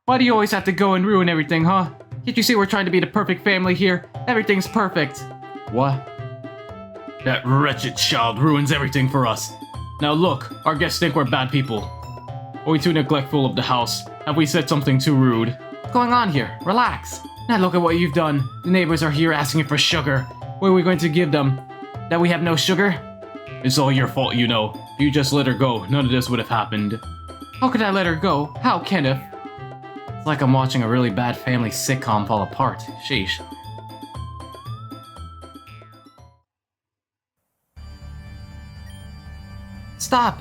Why do you always have to go and ruin everything, huh? Can't you see we're trying to be the perfect family here? Everything's perfect. What? That wretched child ruins everything for us. Now look, our guests think we're bad people. Are we too neglectful of the house? Have we said something too rude? What's going on here? Relax. Now look at what you've done. The neighbors are here asking for sugar. What are we going to give them? That we have no sugar? It's all your fault, you know. If you just let her go, none of this would have happened. How could I let her go? How, Kenneth? It's like I'm watching a really bad family sitcom fall apart. Sheesh. Stop!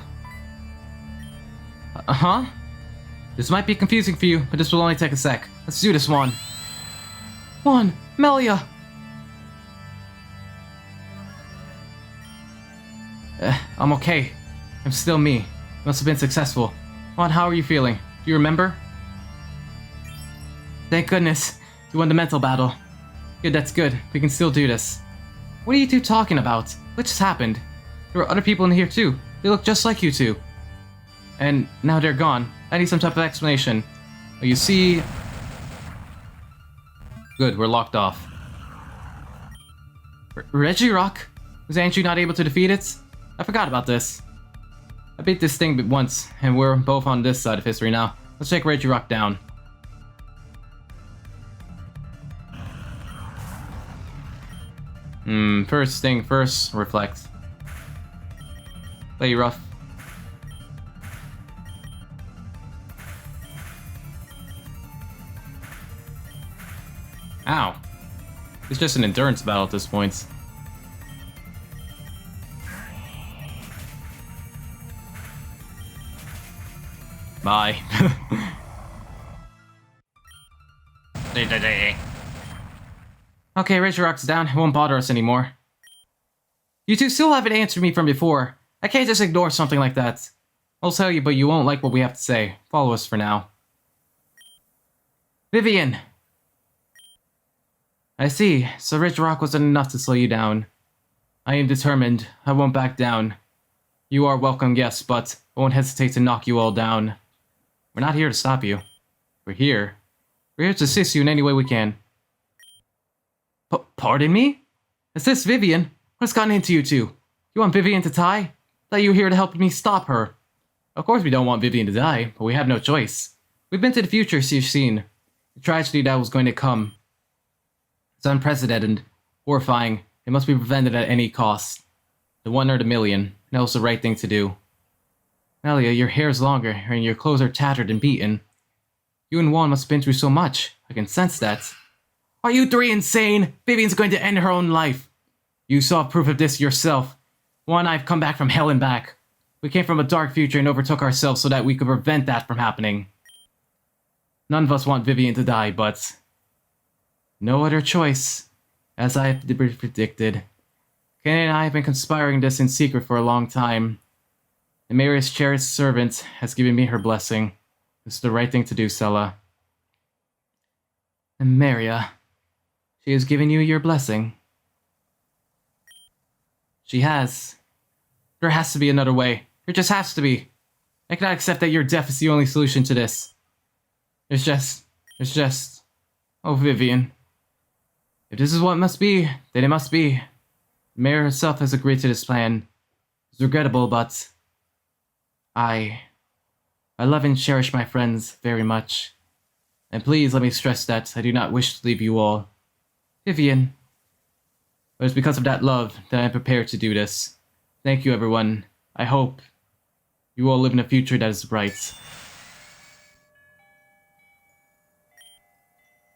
Huh? This might be confusing for you, but this will only take a sec. Let's do this one. Melia! I'm okay. I'm still me. Must have been successful. How are you feeling? Do you remember? Thank goodness. You won the mental battle. Good, that's good. We can still do this. What are you two talking about? What just happened? There were other people in here too. They look just like you two. And now they're gone. I need some type of explanation. Oh, you see... Good, we're locked off. Regirock? Was Andrew not able to defeat it? I forgot about this. I beat this thing once, and we're both on this side of history now. Let's take Regirock down. First thing first, reflect. Play rough. Ow. It's just an endurance battle at this point. Bye. Okay, Regirock's down. It won't bother us anymore. You two still haven't answered me from before. I can't just ignore something like that. I'll tell you, but you won't like what we have to say. Follow us for now. Vivian! I see. So Regirock wasn't enough to slow you down. I am determined. I won't back down. You are welcome guests, but I won't hesitate to knock you all down. We're not here to stop you. We're here. We're here to assist you in any way we can. Pardon me? Is this Vivian? What's gotten into you two? You want Vivian to die? Thought you were here to help me stop her. Of course we don't want Vivian to die, but we have no choice. We've been to the future, so you've seen. The tragedy that was going to come. It's unprecedented, horrifying. It must be prevented at any cost. The one or the million. That was the right thing to do. Taelia, your hair is longer, and your clothes are tattered and beaten. You and Juan must have been through so much. I can sense that. Are you three insane? Vivian's going to end her own life. You saw proof of this yourself. Juan and I have come back from hell and back. We came from a dark future and overtook ourselves so that we could prevent that from happening. None of us want Vivian to die, but... no other choice. As I have predicted. Kenny and I have been conspiring this in secret for a long time. The Mayor's cherished servant has given me her blessing. It's the right thing to do, Sella. And Maria, she has given you your blessing. She has. There has to be another way. There just has to be. I cannot accept that your death is the only solution to this. There's just... oh, Vivian. If this is what must be, then it must be. The Mayor herself has agreed to this plan. It's regrettable, but... I love and cherish my friends very much. And please let me stress that I do not wish to leave you all. Vivian. But it's because of that love that I am prepared to do this. Thank you, everyone. I hope you all live in a future that is bright.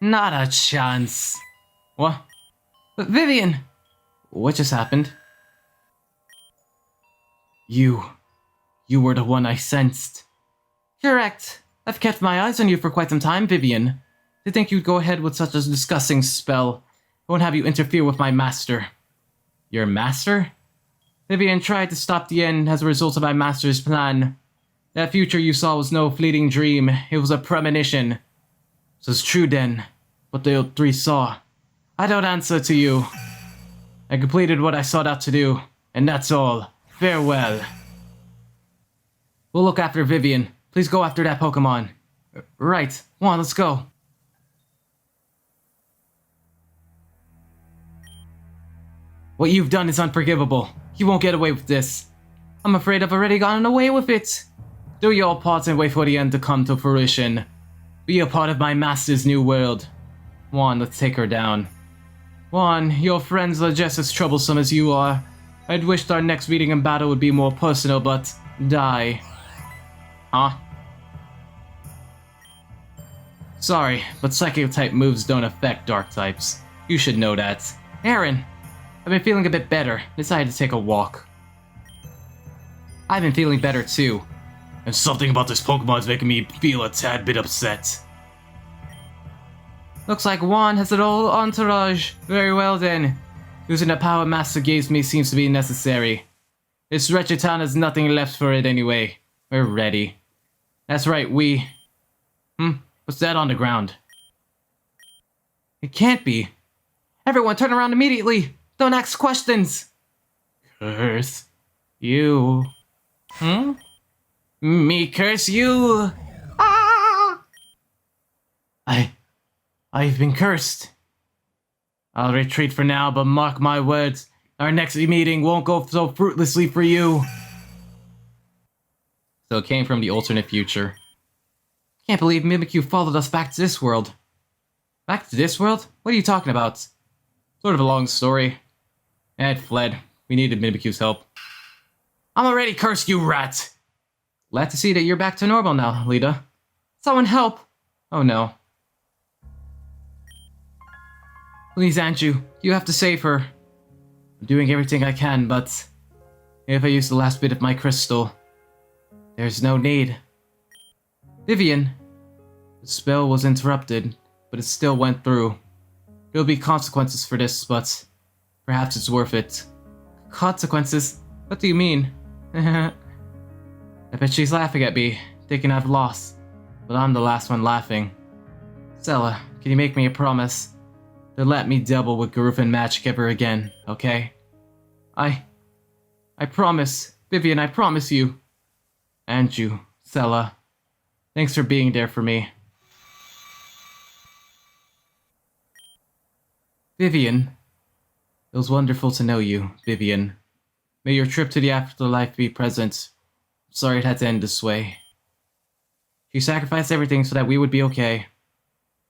Not a chance. What? But Vivian! What just happened? You were the one I sensed. Correct. I've kept my eyes on you for quite some time, Vivian. To think you'd go ahead with such a disgusting spell. I won't have you interfere with my master. Your master? Vivian tried to stop the end as a result of my master's plan. That future you saw was no fleeting dream. It was a premonition. So it's true then, what the three saw. I don't answer to you. I completed what I sought out to do, and that's all. Farewell. We'll look after Vivian. Please go after that Pokemon. Right. Come on, let's go. What you've done is unforgivable. You won't get away with this. I'm afraid I've already gotten away with it. Do your part and wait for the end to come to fruition. Be a part of my master's new world. Juan, let's take her down. Juan, your friends are just as troublesome as you are. I'd wished our next meeting and battle would be more personal, but... die. Huh? Sorry, but psychic-type moves don't affect dark types. You should know that. Aaron! I've been feeling a bit better. Decided to take a walk. I've been feeling better too. And something about this Pokemon is making me feel a tad bit upset. Looks like Juan has an old entourage. Very well then. Using the power Master gave me seems to be necessary. This wretched town has nothing left for it anyway. We're ready. That's right, we... What's that on the ground? It can't be. Everyone turn around immediately! Don't ask questions! Curse you. Me curse you! Ah! I've been cursed. I'll retreat for now, but mark my words, our next meeting won't go so fruitlessly for you. So it came from the alternate future. Can't believe Mimikyu followed us back to this world. Back to this world? What are you talking about? Sort of a long story. It fled. We needed Mimikyu's help. I'm already cursed, you rat! Glad to see that you're back to normal now, Aelita. Someone help! Oh no. Please, Anju, you have to save her. I'm doing everything I can, but... if I use the last bit of my crystal... there's no need. Vivian! The spell was interrupted, but it still went through. There'll be consequences for this, but... perhaps it's worth it. Consequences? What do you mean? I bet she's laughing at me, thinking I've lost. But I'm the last one laughing. Stella, can you make me a promise? To let me double with Garufin magic ever again, okay? I promise. Vivian, I promise you. And you, Stella. Thanks for being there for me. Vivian. It was wonderful to know you, Vivian. May your trip to the afterlife be present. I'm sorry it had to end this way. She sacrificed everything so that we would be okay.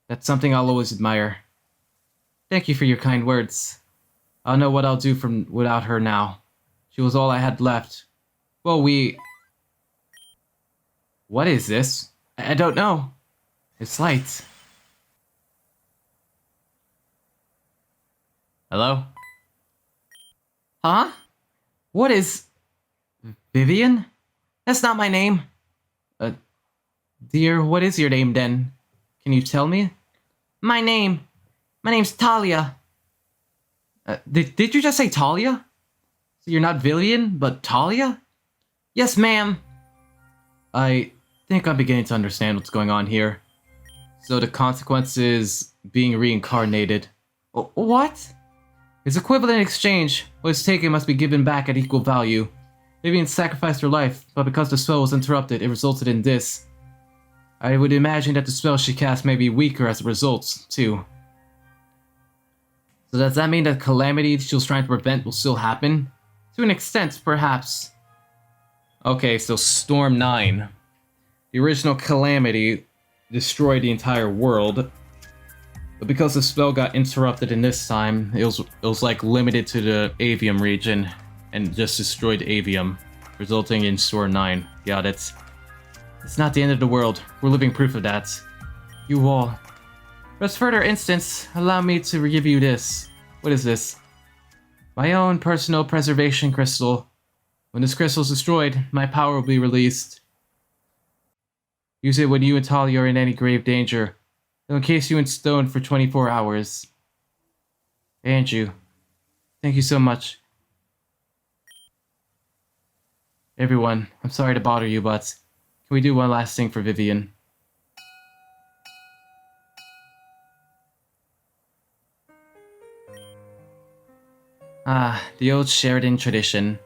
That's something I'll always admire. Thank you for your kind words. I'll know what I'll do without her now. She was all I had left. Well, What is this? I don't know. It's light. Hello? Huh? What is... Vivian? That's not my name. Dear, what is your name then? Can you tell me? My name's Taelia. Did you just say Taelia? So you're not Vivian, but Taelia? Yes, ma'am. I think I'm beginning to understand what's going on here. So the consequence is being reincarnated. What? It's equivalent in exchange. What is taken must be given back at equal value. Vivian sacrificed her life, but because the spell was interrupted, it resulted in this. I would imagine that the spell she cast may be weaker as a result, too. So does that mean that calamity she was trying to prevent will still happen? To an extent, perhaps. Okay, so Storm 9. The original calamity destroyed the entire world. But because the spell got interrupted in this time, it was like limited to the Avium region and just destroyed Avium, resulting in Storm 9. Got it. It's not the end of the world. We're living proof of that. You all. For as further instance, allow me to give you this. What is this? My own personal preservation crystal. When this crystal is destroyed, my power will be released. Use it when you and Taelia are in any grave danger. It'll encase you in stone for 24 hours. Andrew, thank you so much. Everyone, I'm sorry to bother you, but can we do one last thing for Vivian? The old Sheridan tradition.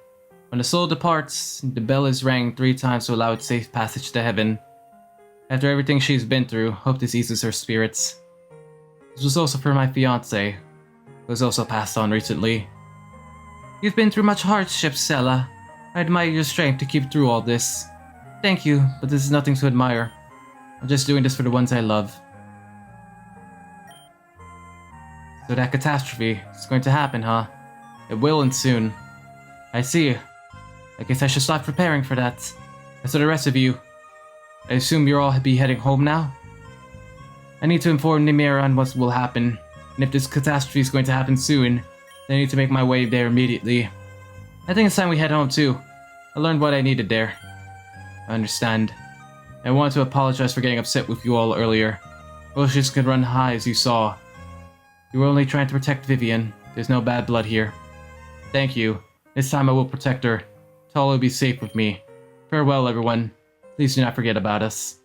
When the soul departs, the bell is rang 3 times to allow its safe passage to heaven. After everything she's been through, hope this eases her spirits. This was also for my fiancé, who was also passed on recently. You've been through much hardship, Sela. I admire your strength to keep through all this. Thank you, but this is nothing to admire. I'm just doing this for the ones I love. So that catastrophe is going to happen, huh? It will, and soon. I see. I guess I should start preparing for that. As for the rest of you, I assume you'll all be heading home now? I need to inform Nimira on what will happen, and if this catastrophe is going to happen soon, then I need to make my way there immediately. I think it's time we head home too. I learned what I needed there. I understand. I want to apologize for getting upset with you all earlier. Emotions could run high, as you saw. You were only trying to protect Vivian. There's no bad blood here. Thank you. This time I will protect her. Taelia will be safe with me. Farewell, everyone. Please do not forget about us.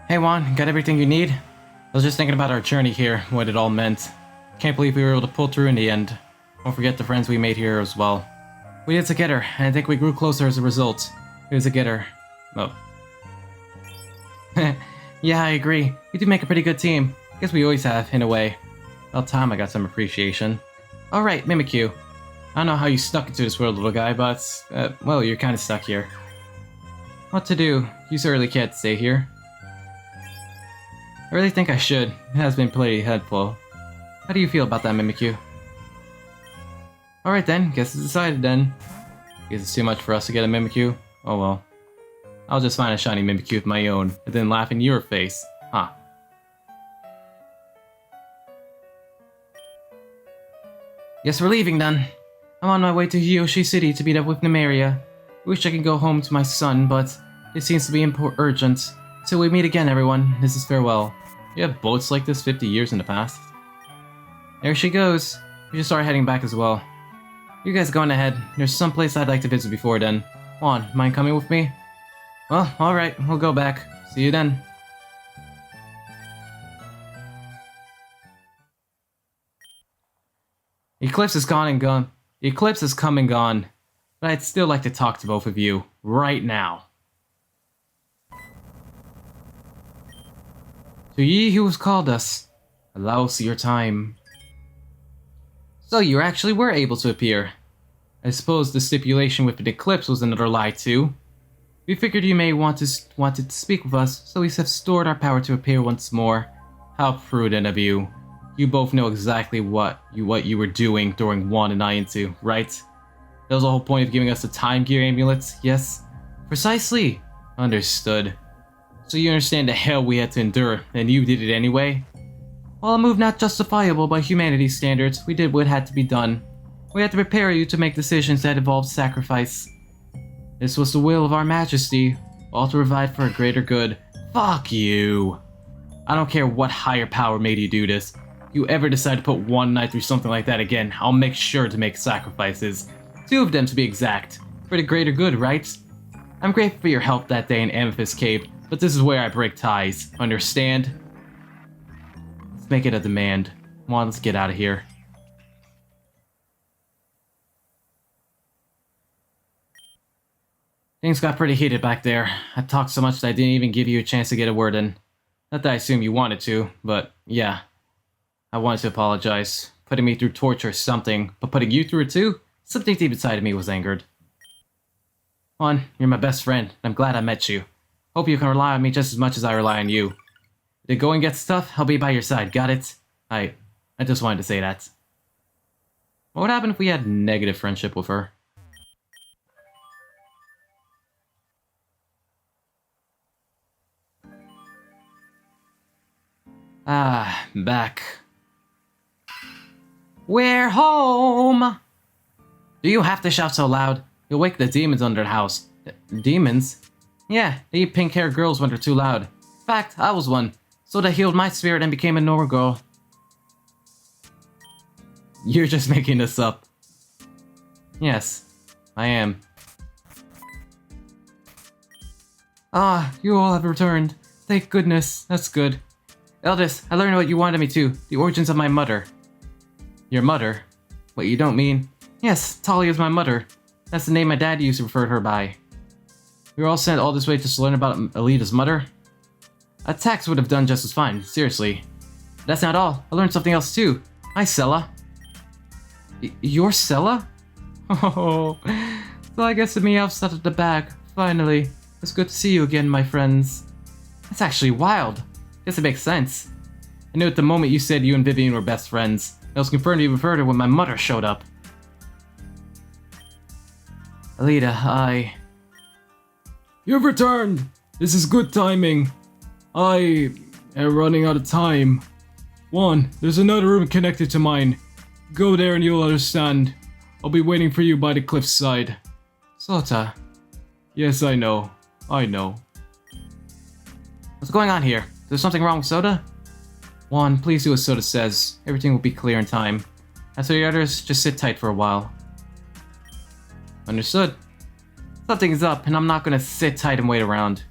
Hey Juan, got everything you need? I was just thinking about our journey here, what it all meant. Can't believe we were able to pull through in the end. Don't forget the friends we made here as well. We did together, and I think we grew closer as a result. It was together. Oh. Yeah, I agree. We do make a pretty good team. Guess we always have, in a way. About time I got some appreciation. Alright, Mimikyu. I don't know how you stuck into this world, little guy, but, well, you're kinda stuck here. What to do? You certainly can't stay here. I really think I should. It has been pretty helpful. How do you feel about that, Mimikyu? Alright then, guess it's decided then. Guess it's too much for us to get a Mimikyu. Oh well. I'll just find a shiny Mimikyu of my own, and then laugh in your face. Huh. Guess we're leaving then. I'm on my way to Hiyoshi City to meet up with Nymeria. I wish I could go home to my son, but it seems to be urgent. Till we meet again, everyone. This is farewell. You have boats like this 50 years in the past. There she goes. We should start heading back as well. You guys going ahead. There's some place I'd like to visit before then. Juan, mind coming with me? Well, alright, we'll go back. See you then. Eclipse is gone and gone. The eclipse has come and gone. But I'd still like to talk to both of you. Right now. To ye who has called us, allow us your time. So you actually were able to appear. I suppose the stipulation with the eclipse was another lie too. We figured you may wanted to speak with us, so we have stored our power to appear once more. How prudent of you. You both know exactly what you were doing during 1 and I-2, right? That was the whole point of giving us the time gear amulets, yes? Precisely. Understood. So you understand the hell we had to endure, and you did it anyway? While a move not justifiable by humanity's standards, we did what had to be done. We had to prepare you to make decisions that involved sacrifice. This was the will of our majesty, all to provide for a greater good. Fuck you! I don't care what higher power made you do this. If you ever decide to put one night through something like that again, I'll make sure to make sacrifices. 2 of them to be exact. For the greater good, right? I'm grateful for your help that day in Amethyst Cave, but this is where I break ties. Understand? Let's make it a demand. Come on, let's get out of here. Things got pretty heated back there. I talked so much that I didn't even give you a chance to get a word in. Not that I assume you wanted to, but yeah. I wanted to apologize. Putting me through torture is something, but putting you through it too? Something deep inside of me was angered. Juan, you're my best friend, and I'm glad I met you. Hope you can rely on me just as much as I rely on you. If the going gets tough, I'll be by your side, got it? I just wanted to say that. What would happen if we had negative friendship with her? Ah, back. We're home! Do you have to shout so loud? You'll wake the demons under the house. Demons? Yeah, they eat pink-haired girls when they're too loud. In fact, I was one. So they healed my spirit and became a normal girl. You're just making this up. Yes, I am. Ah, you all have returned. Thank goodness, that's good. Eldest, I learned what you wanted me to. The origins of my mother. Your mother? What, you don't mean? Yes, Taelia is my mother. That's the name my dad used to refer to her by. We were all sent all this way just to learn about Aelita's mother. A text would have done just as fine, seriously. But that's not all. I learned something else too. Hi, Sella. You're Sella? Oh, so I guess the meow's out of the bag. Finally. It's good to see you again, my friends. That's actually wild. Guess it makes sense. I knew at the moment you said you and Vivian were best friends. I was confirmed even further when my mother showed up. Aelita, You've returned! This is good timing. I am running out of time. There's another room connected to mine. Go there and you'll understand. I'll be waiting for you by the cliffside. Souta. Yes, I know. What's going on here? Is there something wrong with Souta? Please do as Souta says. Everything will be clear in time. As for the others, just sit tight for a while. Understood. Something is up, and I'm not gonna sit tight and wait around.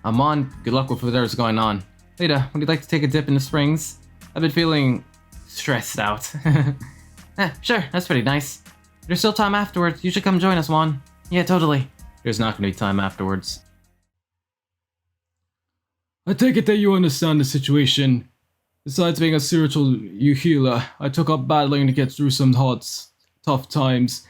I'm on. Good luck with whatever's going on. Aelita, would you like to take a dip in the springs? I've been feeling stressed out. Sure, that's pretty nice. There's still time afterwards. You should come join us, Juan. Yeah, totally. There's not gonna be time afterwards. I take it that you understand the situation. Besides being a spiritual healer, I took up battling to get through some tough times.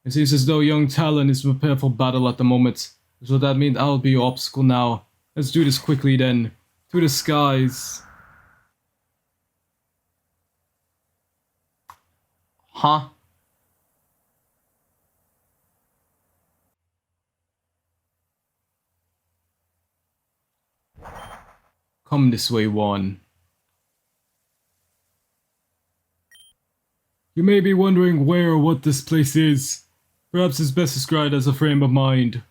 It seems as though young Talon is prepared for battle at the moment. So that means I'll be your obstacle now. Let's do this quickly then. To the skies. Huh? Come this way, Juan. You may be wondering where or what this place is. Perhaps it's best described as a frame of mind.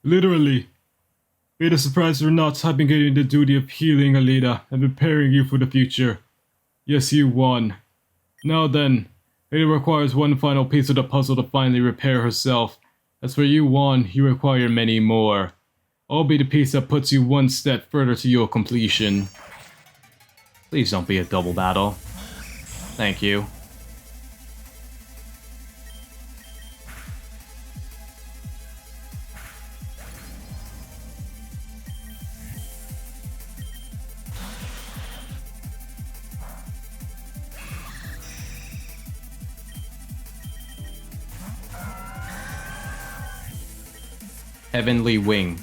Literally. Be it a surprise or not, I've been getting the duty of healing Aelita and preparing you for the future. Yes, you won. Now then, it requires one final piece of the puzzle to finally repair herself. As for you, Juan, you require many more. I'll be the piece that puts you one step further to your completion. Please don't be a double battle. Thank you. Heavenly Wing.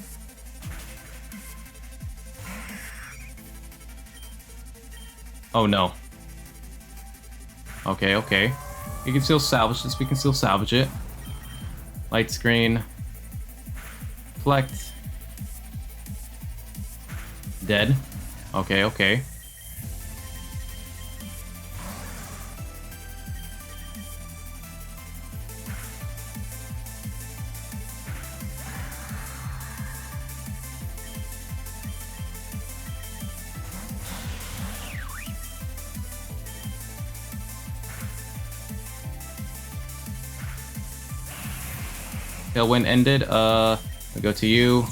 Oh no. Okay. We can still salvage this. We can still salvage it. Light screen. Reflect. Dead. Okay. Tailwind ended. I'll go to you.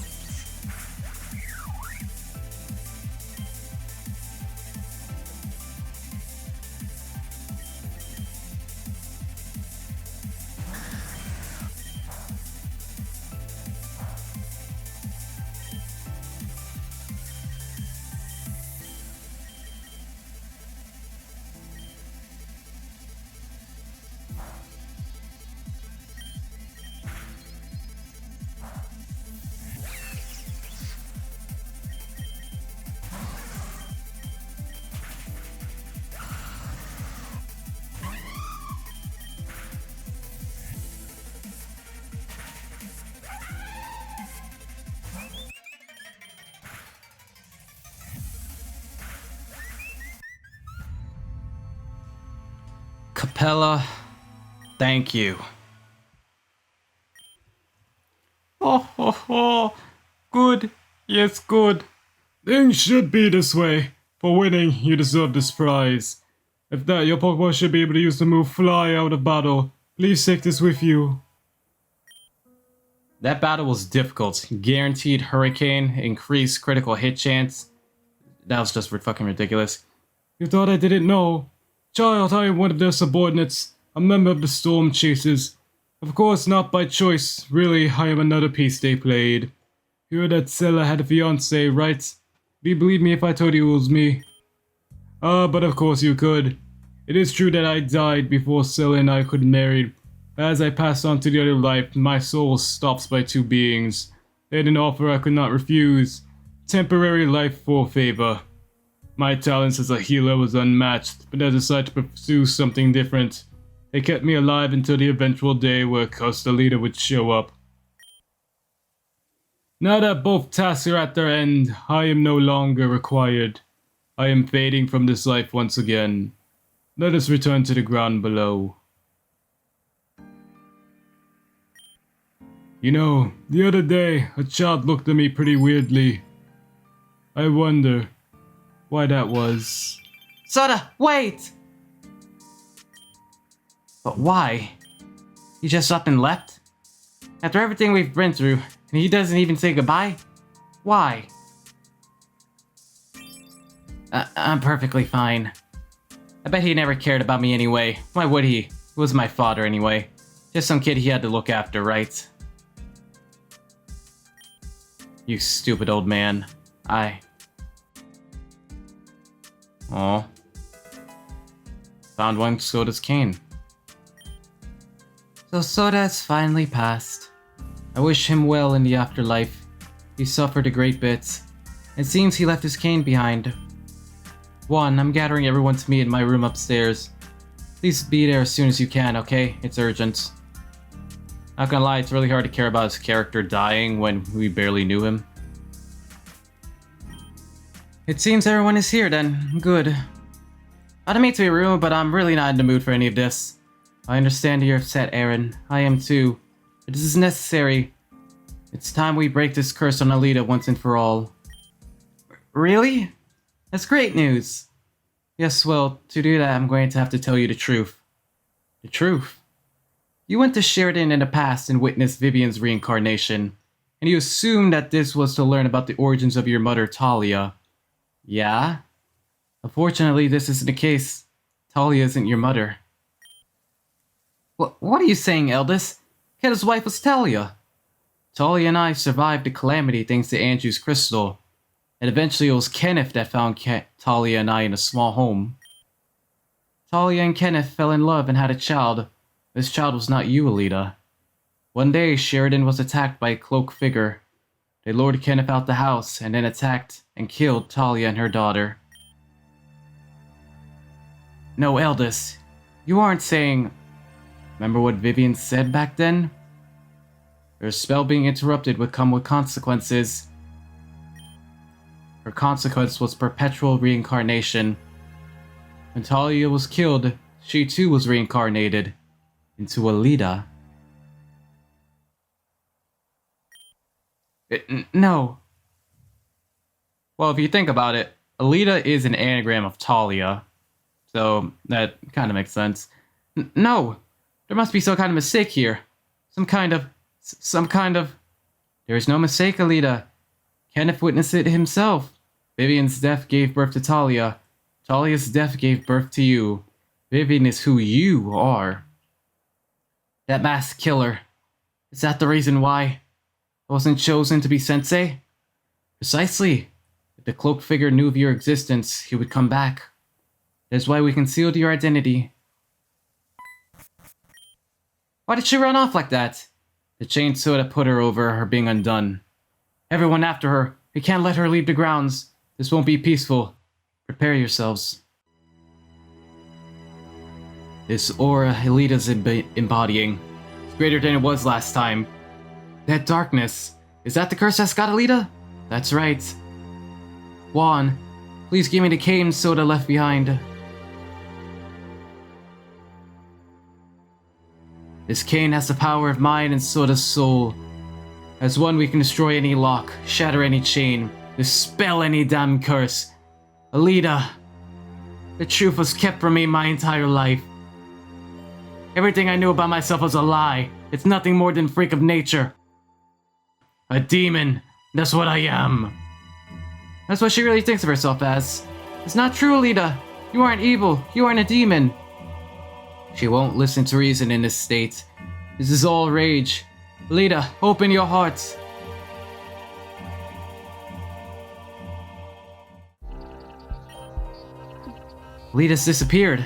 Capella, thank you. Oh, good. Yes, good. Things should be this way. For winning, you deserve this prize. If that, your Pokemon should be able to use the move Fly out of battle. Please take this with you. That battle was difficult. Guaranteed Hurricane, increased critical hit chance. That was just fucking ridiculous. You thought I didn't know? Child, I am one of their subordinates. a member of the Storm Chasers. Of course, not by choice. Really, I am another piece they played. You heard that Scylla had a fiance, right? Do you believe me if I told you it was me? But of course you could. It is true that I died before Scylla and I could marry. As I passed on to the other life, my soul was stopped by two beings. They had an offer I could not refuse. Temporary life for favor. My talents as a healer was unmatched, but I decided to pursue something different. They kept me alive until the eventual day where Aelita would show up. Now that both tasks are at their end, I am no longer required. I am fading from this life once again. Let us return to the ground below. You know, the other day, a child looked at me pretty weirdly. I wonder why that was. Souta, wait! But why? He just up and left? After everything we've been through, and he doesn't even say goodbye? Why? I'm perfectly fine. I bet he never cared about me anyway. Why would he? He was my father anyway. Just some kid he had to look after, right? You stupid old man. Aw. Found one Sota's cane. So Souta has finally passed. I wish him well in the afterlife. He suffered a great bit. It seems he left his cane behind. I'm gathering everyone to meet in my room upstairs. Please be there as soon as you can, okay? It's urgent. Not gonna lie, it's really hard to care about his character dying when we barely knew him. It seems everyone is here then. Good. I don't mean to be rude, but I'm really not in the mood for any of this. I understand you're upset, Aaron. I am too. But this is necessary. It's time we break this curse on Aelita once and for all. Really? That's great news. Yes, well, to do that, I'm going to have to tell you the truth. The truth? You went to Sheridan in the past and witnessed Vivian's reincarnation, and you assumed that this was to learn about the origins of your mother, Taelia. Yeah? Unfortunately, this isn't the case. Taelia isn't your mother. What are you saying, Eldest? Keda's wife was Taelia. Taelia and I survived the calamity thanks to Andrew's crystal, and eventually it was Kenneth that found Taelia and I in a small home. Taelia and Kenneth fell in love and had a child. This child was not you, Aelita. One day, Sheridan was attacked by a cloaked figure. They lured Kenneth out the house and then attacked and killed Taelia and her daughter. No, Eldest, you aren't saying... Remember what Vivian said back then? Her spell being interrupted would come with consequences. Her consequence was perpetual reincarnation. When Taelia was killed, she too was reincarnated into Aelita. No. Well, if you think about it, Aelita is an anagram of Taelia, so that kind of makes sense. No, there must be some kind of mistake here. Some kind of... There is no mistake, Aelita. Kenneth witnessed it himself. Vivian's death gave birth to Taelia. Talia's death gave birth to you. Vivian is who you are. That masked killer. Is that the reason why I wasn't chosen to be sensei? Precisely. If the cloaked figure knew of your existence, he would come back. That's why we concealed your identity. Why did she run off like that? The chain Souta put her over her being undone. Everyone after her. We can't let her leave the grounds. This won't be peaceful. Prepare yourselves. This aura Aelita's embodying is greater than it was last time. That darkness, is that the curse that's got Aelita? That's right. Juan, please give me the cane Souta left behind. This cane has the power of mine and Sota's soul. As one, we can destroy any lock, shatter any chain, dispel any damn curse. Aelita, the truth was kept from me my entire life. Everything I knew about myself was a lie. It's nothing more than freak of nature. A demon, that's what I am. That's what she really thinks of herself as. It's not true, Aelita. You aren't evil. You aren't a demon. She won't listen to reason in this state. This is all rage. Aelita, open your hearts. Aelita's disappeared.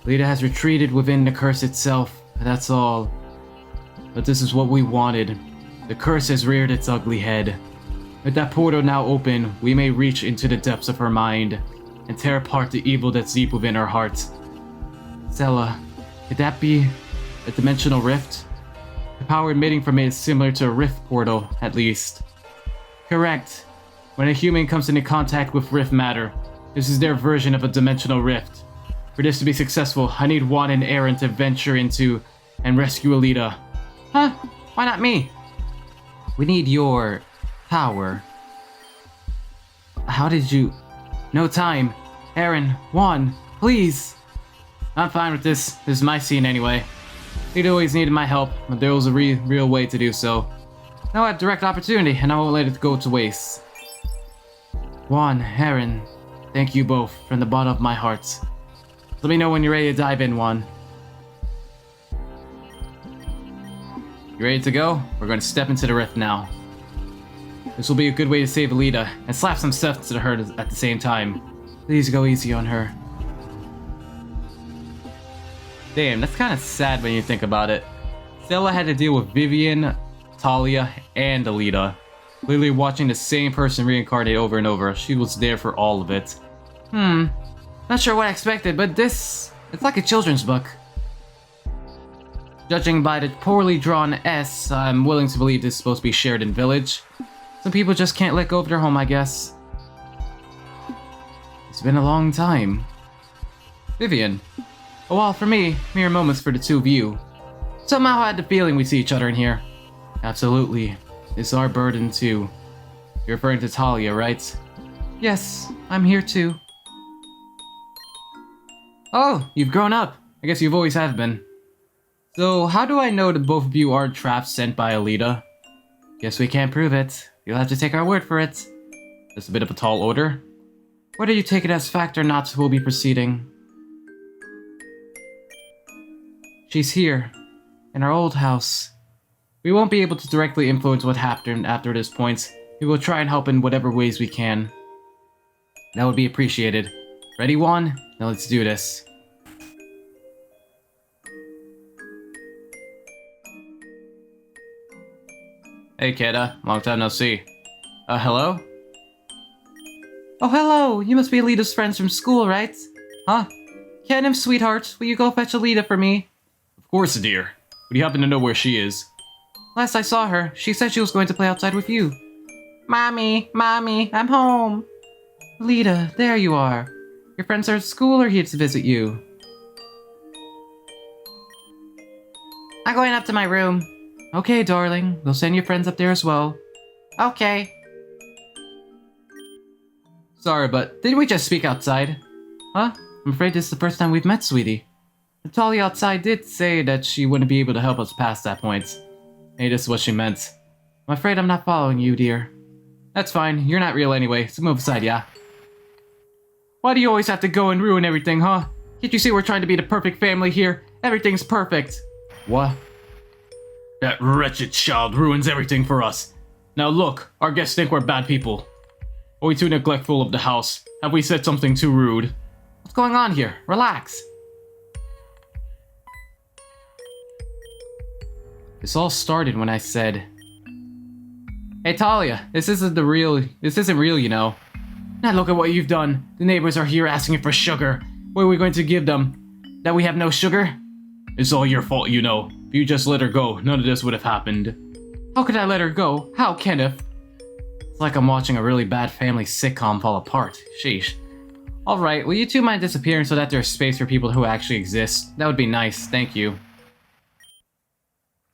Aelita has retreated within the curse itself, that's all. But this is what we wanted. The curse has reared its ugly head. With that portal now open, we may reach into the depths of her mind and tear apart the evil that's deep within her heart. Stella, could that be a dimensional rift? The power emitting from it is similar to a rift portal, at least. Correct. When a human comes into contact with rift matter, this is their version of a dimensional rift. For this to be successful, I need Juan and Aaron to venture into and rescue Aelita. Huh? Why not me? We need your power. How did you... No time. Aaron, Juan, please. I'm fine with this. This is my scene anyway. He'd always needed my help, but there was a real way to do so. Now I have direct opportunity, and I won't let it go to waste. Juan, Aaron, thank you both from the bottom of my heart. Let me know when you're ready to dive in, Juan. You ready to go? We're going to step into the rift now. This will be a good way to save Aelita, and slap some stuff to her at the same time. Please go easy on her. Damn, that's kind of sad when you think about it. Stella had to deal with Vivian, Taelia, and Aelita. Literally watching the same person reincarnate over and over. She was there for all of it. Not sure what I expected, but it's like a children's book. Judging by the poorly drawn S, I'm willing to believe this is supposed to be Sheridan Village. Some people just can't let go of their home, I guess. It's been a long time. Vivian. A while for me, mere moments for the two of you. Somehow I had the feeling we'd see each other in here. Absolutely. It's our burden too. You're referring to Taelia, right? Yes, I'm here too. Oh, you've grown up. I guess you've always have been. So, how do I know that both of you aren't traps sent by Aelita? Guess we can't prove it. You'll have to take our word for it. That's a bit of a tall order. Whether you take it as fact or not, we'll be proceeding. She's here, in our old house. We won't be able to directly influence what happened after this point. We will try and help in whatever ways we can. That would be appreciated. Ready, Juan? Now let's do this. Hey, Keda. Long time no see. Hello? Oh, hello! You must be Alita's friends from school, right? Huh? Kenim, sweetheart, will you go fetch Aelita for me? Of course, dear. Would you happen to know where she is? Last I saw her, she said she was going to play outside with you. Mommy, I'm home. Aelita, there you are. Your friends are at school or here to visit you? I'm going up to my room. Okay, darling. We'll send your friends up there as well. Okay. Sorry, but didn't we just speak outside? Huh? I'm afraid this is the first time we've met, sweetie. Taelia outside did say that she wouldn't be able to help us past that point. Hey, this is what she meant. I'm afraid I'm not following you, dear. That's fine. You're not real anyway, so move aside, yeah? Why do you always have to go and ruin everything, huh? Can't you see we're trying to be the perfect family here? Everything's perfect. What? That wretched child ruins everything for us. Now look, our guests think we're bad people. Are we too neglectful of the house? Have we said something too rude? What's going on here? Relax. This all started when I said, "Hey Taelia, this isn't real, you know. Now look at what you've done. The neighbors are here asking for sugar. What are we going to give them? That we have no sugar? It's all your fault, you know. If you just let her go, none of this would have happened." How could I let her go? How, Kenneth? It's like I'm watching a really bad family sitcom fall apart. Sheesh. Alright, will you two mind disappearing so that there's space for people who actually exist? That would be nice, thank you.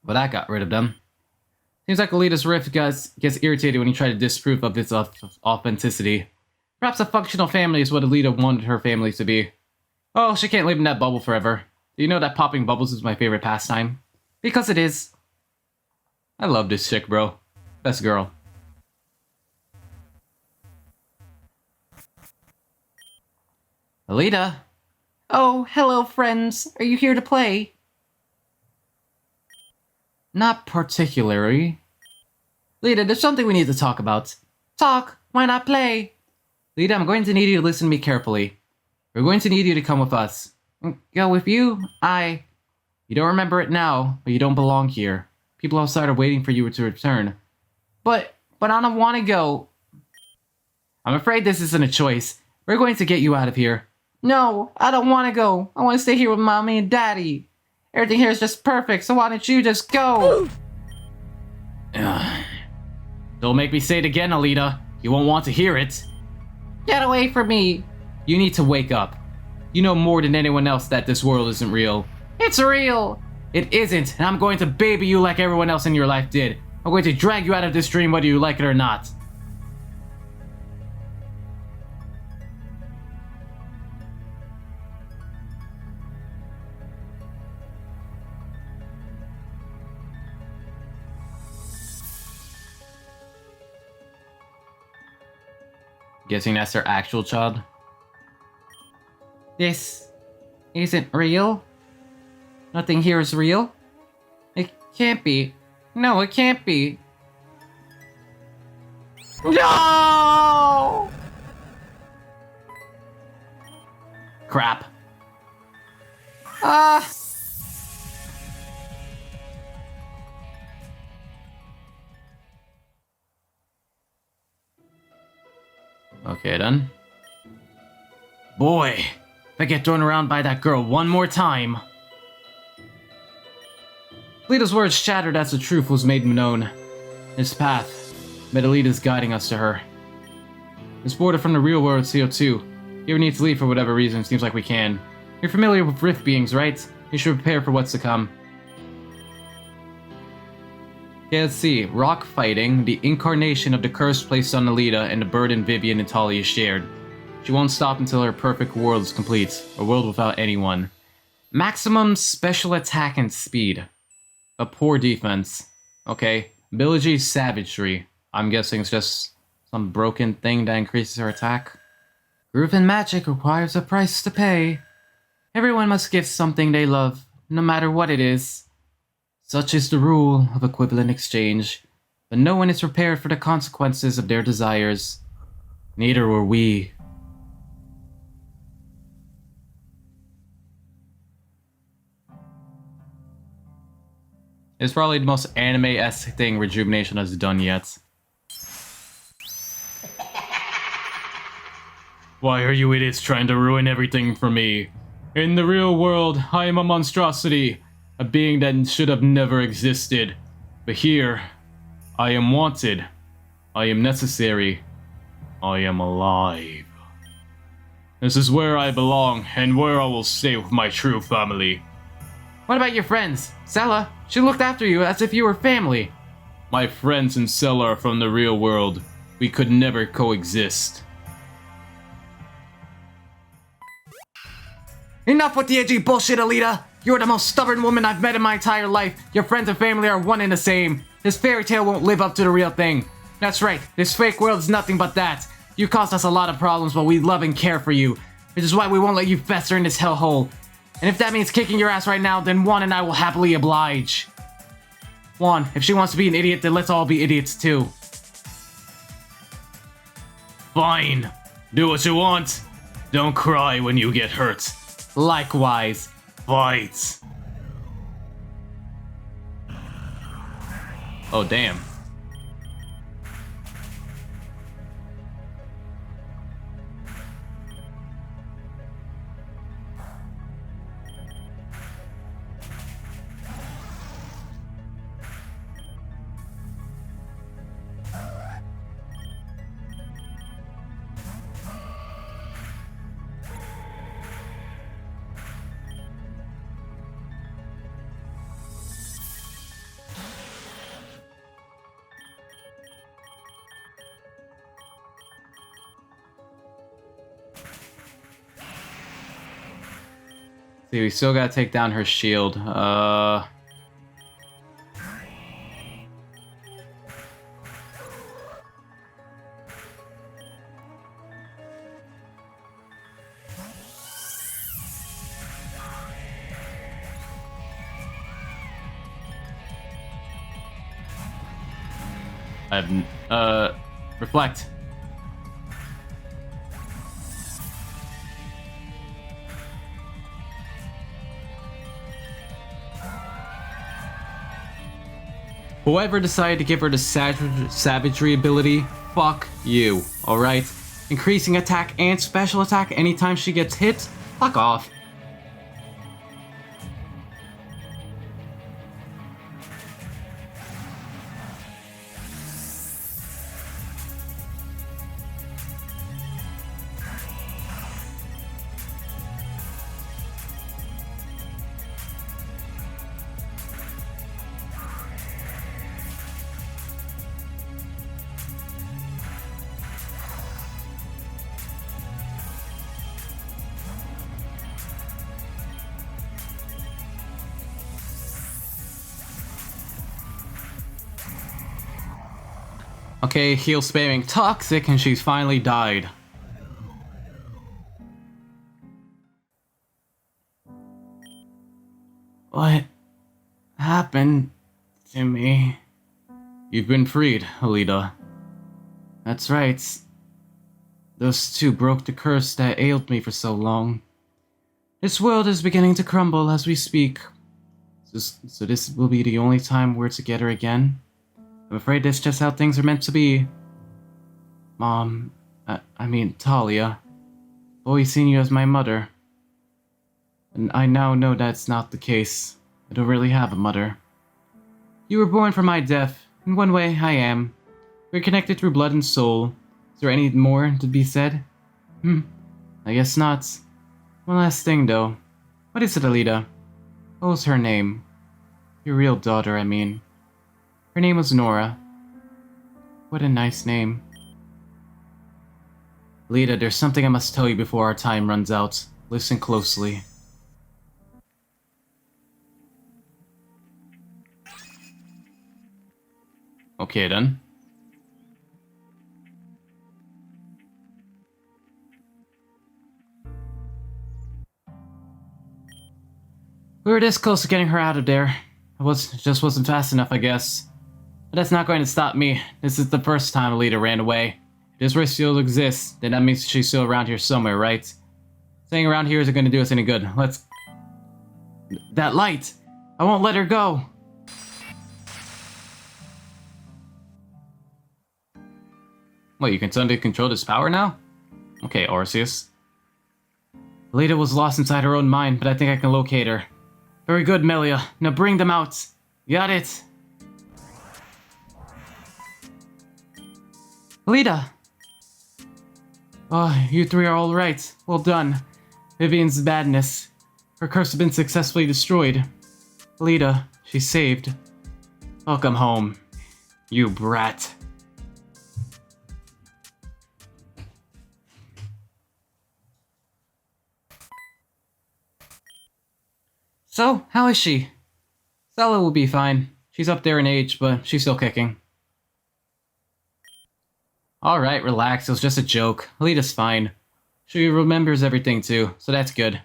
Well, that got rid of them. Seems like Alita's rift gets irritated when you try to disprove of its authenticity. Perhaps a functional family is what Aelita wanted her family to be. Oh, she can't live in that bubble forever. Do you know that popping bubbles is my favorite pastime? Because it is. I love this chick, bro. Best girl. Aelita? Oh, hello, friends. Are you here to play? Not particularly. Lita, there's something we need to talk about. Talk? Why not play? Lita, I'm going to need you to listen to me carefully. We're going to need you to come with us. Go with you? You don't remember it now, but you don't belong here. People outside are waiting for you to return. But I don't want to go. I'm afraid this isn't a choice. We're going to get you out of here. No, I don't want to go. I want to stay here with Mommy and Daddy. Everything here is just perfect, so why don't you just go? Don't make me say it again, Aelita. You won't want to hear it. Get away from me. You need to wake up. You know more than anyone else that this world isn't real. It's real. It isn't, and I'm going to baby you like everyone else in your life did. I'm going to drag you out of this dream whether you like it or not. Guessing that's their actual child. This isn't real. Nothing here is real. It can't be. No, it can't be. No! Crap. Okay, then. Boy, if I get thrown around by that girl one more time. Alita's words shattered as the truth was made known. This path, but Alita's guiding us to her. This border from the real world CO2. You ever need to leave for whatever reason, seems like we can. You're familiar with rift beings, right? You should prepare for what's to come. Okay, let's see. Rock fighting, the incarnation of the curse placed on Aelita and the burden Vivian and Taelia shared. She won't stop until her perfect world is complete, a world without anyone. Maximum special attack and speed. A poor defense. Okay. Ability savagery. I'm guessing it's just some broken thing that increases her attack. Groove and magic requires a price to pay. Everyone must give something they love, no matter what it is. Such is the rule of equivalent exchange, but no one is prepared for the consequences of their desires. Neither were we. It's probably the most anime-esque thing Rejuvenation has done yet. Why are you idiots trying to ruin everything for me? In the real world, I am a monstrosity, a being that should have never existed. But here, I am wanted. I am necessary. I am alive. This is where I belong, and where I will stay with my true family. What about your friends? Sella, she looked after you as if you were family. My friends and Sella are from the real world. We could never coexist. Enough with the edgy bullshit, Aelita! You're the most stubborn woman I've met in my entire life. Your friends and family are one and the same. This fairy tale won't live up to the real thing. That's right, this fake world is nothing but that. You caused us a lot of problems, but we love and care for you. Which is why we won't let you fester in this hellhole. And if that means kicking your ass right now, then Juan and I will happily oblige. Juan, if she wants to be an idiot, then let's all be idiots too. Fine. Do what you want. Don't cry when you get hurt. Likewise. Fight. Oh, damn. See, we still gotta take down her shield. Reflect. Whoever decided to give her the savagery ability, fuck you, alright? Increasing attack and special attack anytime she gets hit? Fuck off. Okay, heal spamming toxic and she's finally died. What happened to me? You've been freed, Aelita. That's right. Those two broke the curse that ailed me for so long. This world is beginning to crumble as we speak. So this will be the only time we're together again? I'm afraid that's just how things are meant to be. Mom, I mean Taelia. I've always seen you as my mother. And I now know that's not the case. I don't really have a mother. You were born for my death. In one way, I am. We're connected through blood and soul. Is there any more to be said? I guess not. One last thing, though. What is it, Aelita? What was her name? Your real daughter, I mean. Her name was Nora. What a nice name. Aelita, there's something I must tell you before our time runs out. Listen closely. Okay then. We were this close to getting her out of there. Just wasn't fast enough, I guess. But that's not going to stop me. This is the first time Aelita ran away. If this risk still exists, then that means she's still around here somewhere, right? Staying around here isn't going to do us any good. Let's... That light! I won't let her go! What, you can suddenly control this power now? Okay, Arceus. Aelita was lost inside her own mind, but I think I can locate her. Very good, Melia. Now bring them out. Got it. Aelita! Oh, you three are all right. Well done. Vivian's badness. Her curse has been successfully destroyed. Aelita, she's saved. Welcome home, you brat. So, how is she? Stella will be fine. She's up there in age, but she's still kicking. Alright, relax, it was just a joke. Aelita's fine. She remembers everything too, so that's good.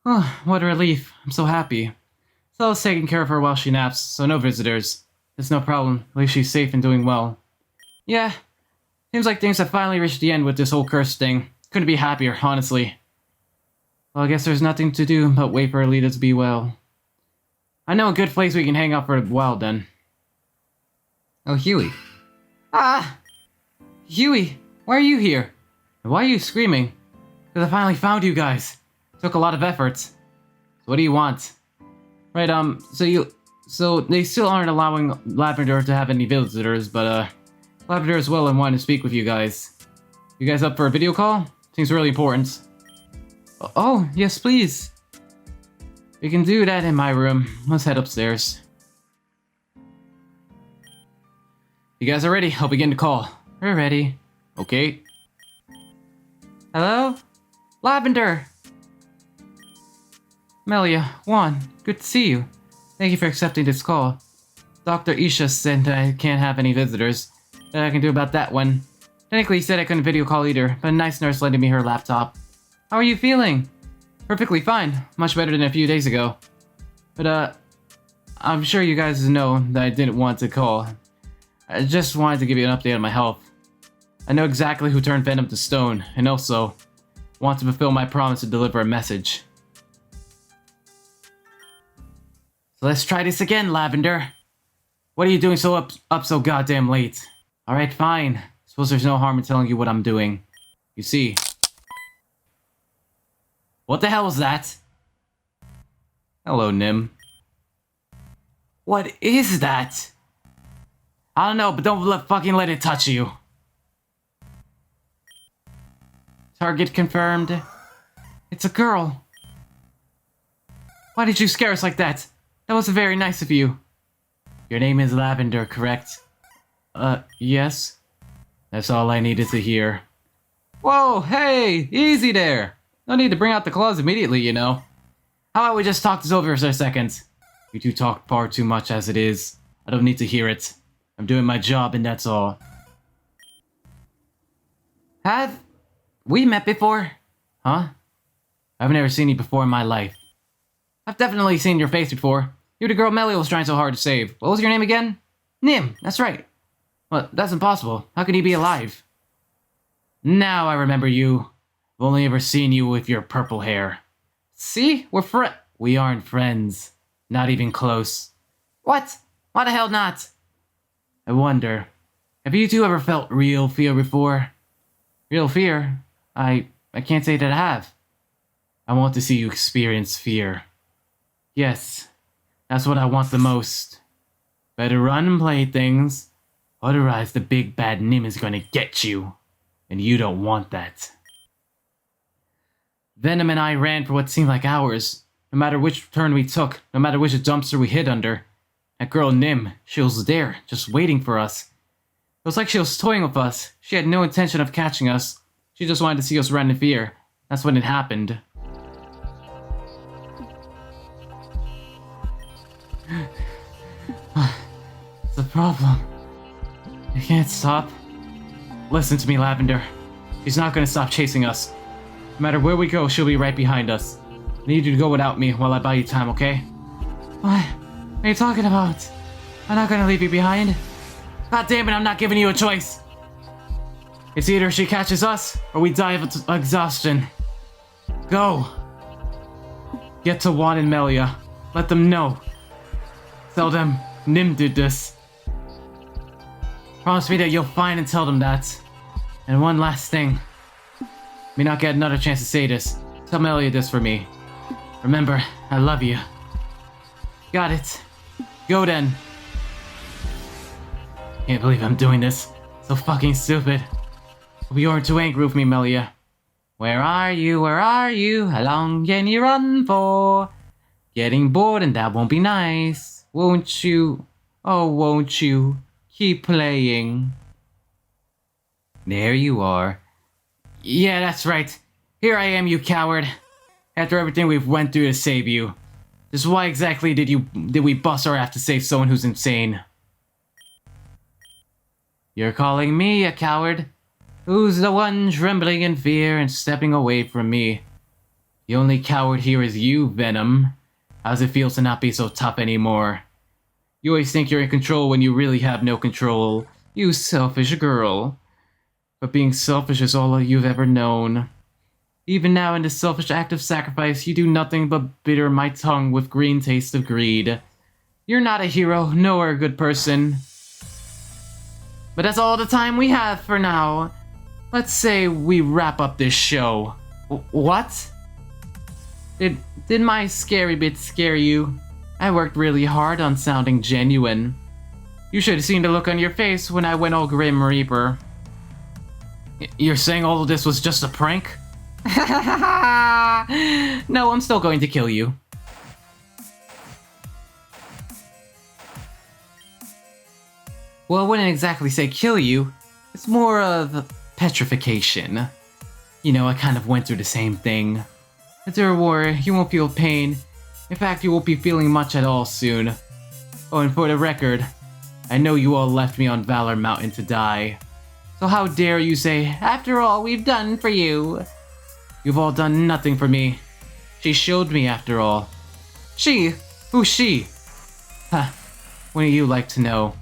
Oh, what a relief. I'm so happy. Stella's taking care of her while she naps, so no visitors. It's no problem, at least she's safe and doing well. Yeah, seems like things have finally reached the end with this whole curse thing. Couldn't be happier, honestly. Well, I guess there's nothing to do but wait for Aelita to be well. I know a good place we can hang out for a while then. Oh, Huey. Ah! Huey, why are you here? And why are you screaming? Because I finally found you guys. Took a lot of effort. So what do you want? Right, so they still aren't allowing Lavender to have any visitors, but Lavender as well and wanted to speak with you guys. You guys up for a video call? Seems really important. Oh, yes please. We can do that in my room. Let's head upstairs. You guys are ready? I'll begin the call. We're ready. Okay. Hello? Lavender! Melia, Juan, good to see you. Thank you for accepting this call. Dr. Isha said that I can't have any visitors. What I can do about that one? Technically, he said I couldn't video call either, but a nice nurse lended me her laptop. How are you feeling? Perfectly fine. Much better than a few days ago. But, I'm sure you guys know that I didn't want to call. I just wanted to give you an update on my health. I know exactly who turned Venam to stone, and also want to fulfill my promise to deliver a message. So let's try this again, Lavender. What are you doing so up so goddamn late? Alright, fine. Suppose there's no harm in telling you what I'm doing. You see. What the hell was that? Hello, Nim. What is that? I don't know, but don't fucking let it touch you. Target confirmed. It's a girl. Why did you scare us like that? That was very nice of you. Your name is Lavender, correct? Yes. That's all I needed to hear. Whoa, hey, easy there. No need to bring out the claws immediately, you know. How about we just talk this over for a second? You two talk far too much as it is. I don't need to hear it. I'm doing my job and that's all. Have we met before? Huh? I've never seen you before in my life. I've definitely seen your face before. You're the girl Melia was trying so hard to save. What was your name again? Nim, that's right. Well, that's impossible. How can you be alive? Now I remember you. I've only ever seen you with your purple hair. See? We aren't friends. Not even close. What? Why the hell not? I wonder, have you two ever felt real fear before? Real fear? I can't say that I have. I want to see you experience fear. Yes, that's what I want the most. Better run and play things, otherwise the big bad Nim is gonna get you. And you don't want that. Venam and I ran for what seemed like hours. No matter which turn we took, no matter which dumpster we hid under. That girl Nim, she was there, just waiting for us. It was like she was toying with us. She had no intention of catching us. She just wanted to see us run in fear. That's when it happened. What's the problem? I can't stop. Listen to me, Lavender. She's not gonna stop chasing us. No matter where we go, she'll be right behind us. I need you to go without me while I buy you time, okay? What are you talking about? I'm not gonna leave you behind. God damn it, I'm not giving you a choice. It's either she catches us, or we die of exhaustion. Go. Get to Juan and Melia. Let them know. Tell them Nim did this. Promise me that you'll find and tell them that. And one last thing. May not get another chance to say this. Tell Melia this for me. Remember, I love you. Got it. Go then. Can't believe I'm doing this. So fucking stupid. Hope you aren't too angry with me, Melia. Where are you? Where are you? How long can you run for? Getting bored and that won't be nice. Won't you? Oh, won't you? Keep playing. There you are. Yeah, that's right. Here I am, you coward. After everything we've went through to save you. Just why exactly did we bust our ass to save someone who's insane? You're calling me a coward? Who's the one trembling in fear and stepping away from me? The only coward here is you, Venam. How's it feel to not be so tough anymore? You always think you're in control when you really have no control. You selfish girl. But being selfish is all you've ever known. Even now in this selfish act of sacrifice, you do nothing but bitter my tongue with green taste of greed. You're not a hero, nor a good person. But that's all the time we have for now. Let's say we wrap up this show. What? Did my scary bit scare you? I worked really hard on sounding genuine. You should have seen the look on your face when I went all Grim Reaper. You're saying all of this was just a prank? No, I'm still going to kill you. Well, I wouldn't exactly say kill you. It's more of petrification. You know, I kind of went through the same thing. But don't worry, you won't feel pain. In fact, you won't be feeling much at all soon. Oh, and for the record, I know you all left me on Valor Mountain to die. So how dare you say, after all we've done for you? You've all done nothing for me. She showed me after all. She? Who's she? Huh, wouldn't you like to know?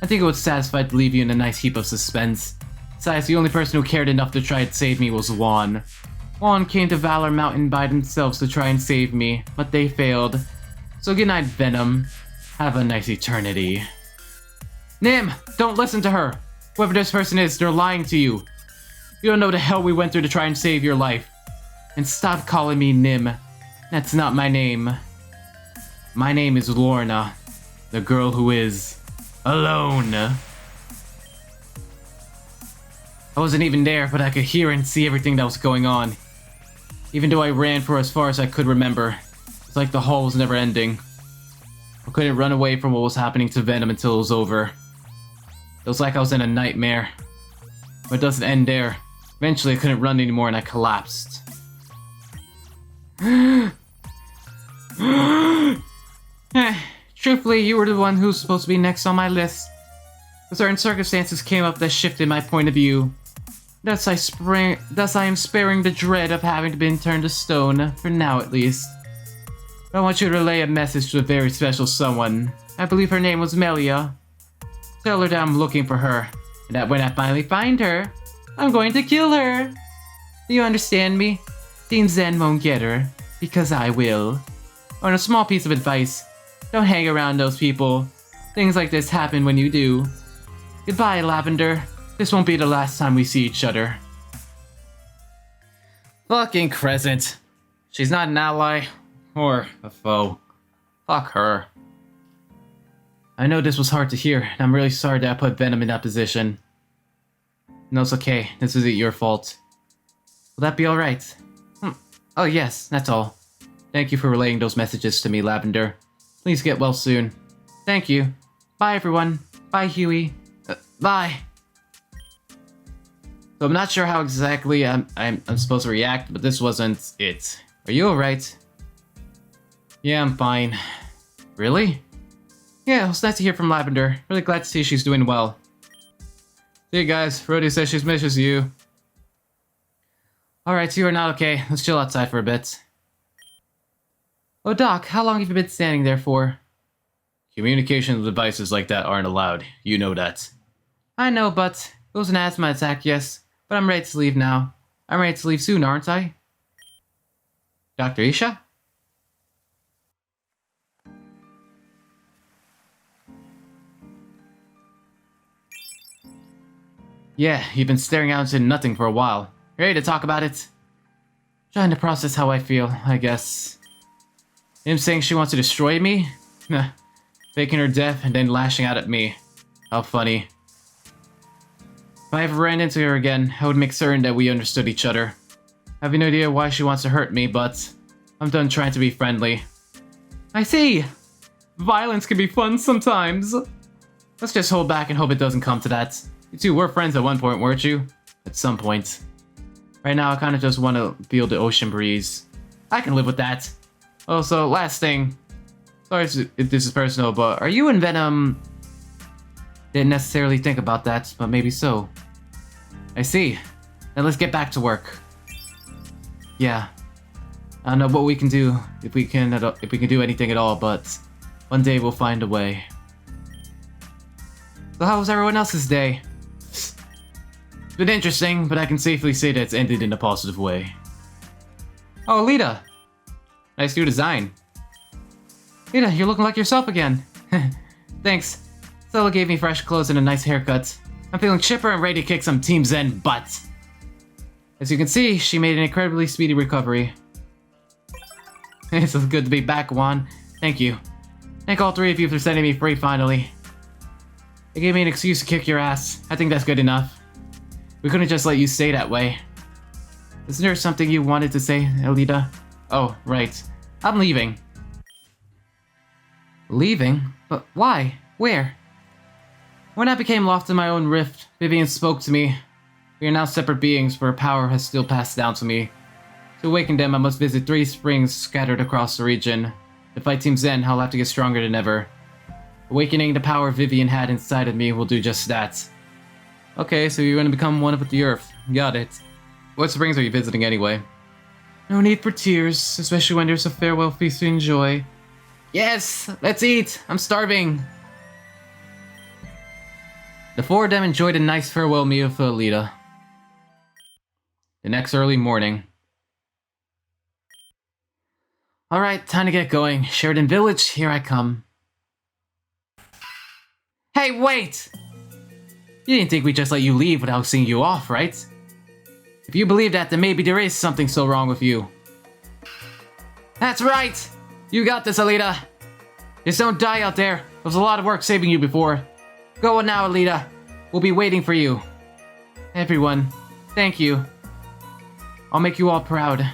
I think it would satisfy to leave you in a nice heap of suspense. Besides, the only person who cared enough to try to save me was Juan. Juan came to Valor Mountain by themselves to try and save me, but they failed. So good night, Venam. Have a nice eternity. Nim, don't listen to her. Whoever this person is, they're lying to you. You don't know the hell we went through to try and save your life. And stop calling me Nim. That's not my name. My name is Lorna, the girl who is alone. I wasn't even there, but I could hear and see everything that was going on. Even though I ran for as far as I could remember, it's like the hall was never ending. I couldn't run away from what was happening to Venam until it was over. It was like I was in a nightmare. But it doesn't end there. Eventually I couldn't run anymore and I collapsed. Truthfully, you were the one who's supposed to be next on my list. But certain circumstances came up that shifted my point of view. Thus I am sparing the dread of having been turned to stone, for now at least. But I want you to relay a message to a very special someone. I believe her name was Melia. Tell her that I'm looking for her, and that when I finally find her, I'm going to kill her. Do you understand me? Team Zen won't get her, because I will. On a small piece of advice, don't hang around those people. Things like this happen when you do. Goodbye, Lavender. This won't be the last time we see each other. Fucking Crescent. She's not an ally or a foe. Fuck her. I know this was hard to hear, and I'm really sorry that I put Venam in that position. No, it's okay. This isn't your fault. Will that be alright? Oh yes, that's all. Thank you for relaying those messages to me, Lavender. Please get well soon. Thank you. Bye, everyone. Bye, Huey. Bye. So I'm not sure how exactly I'm supposed to react, but this wasn't it. Are you alright? Yeah, I'm fine. Really? Yeah, it was nice to hear from Lavender. Really glad to see she's doing well. See you guys. Rhodey says she misses you. Alright, so you are not okay. Let's chill outside for a bit. Oh, Doc, how long have you been standing there for? Communication devices like that aren't allowed. You know that. I know, but it was an asthma attack, yes. But I'm ready to leave now. I'm ready to leave soon, aren't I? Dr. Isha? Yeah, you've been staring out into nothing for a while. Ready to talk about it? Trying to process how I feel, I guess. Him saying she wants to destroy me? Faking her death and then lashing out at me. How funny. If I ever ran into her again, I would make certain that we understood each other. I have no idea why she wants to hurt me, but I'm done trying to be friendly. I see! Violence can be fun sometimes. Let's just hold back and hope it doesn't come to that. You two were friends at one point, weren't you? At some point. Right now, I kind of just want to feel the ocean breeze. I can live with that. Also, last thing. Sorry if this is personal, but are you and Venam... Didn't necessarily think about that, but maybe so. I see. Now let's get back to work. Yeah. I don't know what we can do, if we can do anything at all, but one day we'll find a way. So how was everyone else's day? It's been interesting, but I can safely say that it's ended in a positive way. Oh, Aelita! Nice new design. Aelita, you're looking like yourself again. Thanks. Stella gave me fresh clothes and a nice haircut. I'm feeling chipper and ready to kick some Team Zen butt. As you can see, she made an incredibly speedy recovery. It's good to be back, Juan. Thank you. Thank all three of you for setting me free finally. It gave me an excuse to kick your ass. I think that's good enough. We couldn't just let you stay that way. Isn't there something you wanted to say, Aelita? Oh, right. I'm leaving. Leaving? But why? Where? When I became lost in my own rift, Vivian spoke to me. We are now separate beings, for her power has still passed down to me. To awaken them, I must visit 3 springs scattered across the region. To fight Team Zen, I'll have to get stronger than ever. Awakening the power Vivian had inside of me will do just that. Okay, so you're going to become one with the Earth. Got it. What springs are you visiting anyway? No need for tears, especially when there's a farewell feast to enjoy. Yes! Let's eat! I'm starving! The four of them enjoyed a nice farewell meal for Aelita. The next early morning. Alright, time to get going. Sheridan Village, here I come. Hey, wait! You didn't think we'd just let you leave without seeing you off, right? If you believe that, then maybe there is something so wrong with you. That's right! You got this, Aelita! Just don't die out there. There was a lot of work saving you before. Go on now, Aelita. We'll be waiting for you. Everyone, thank you. I'll make you all proud.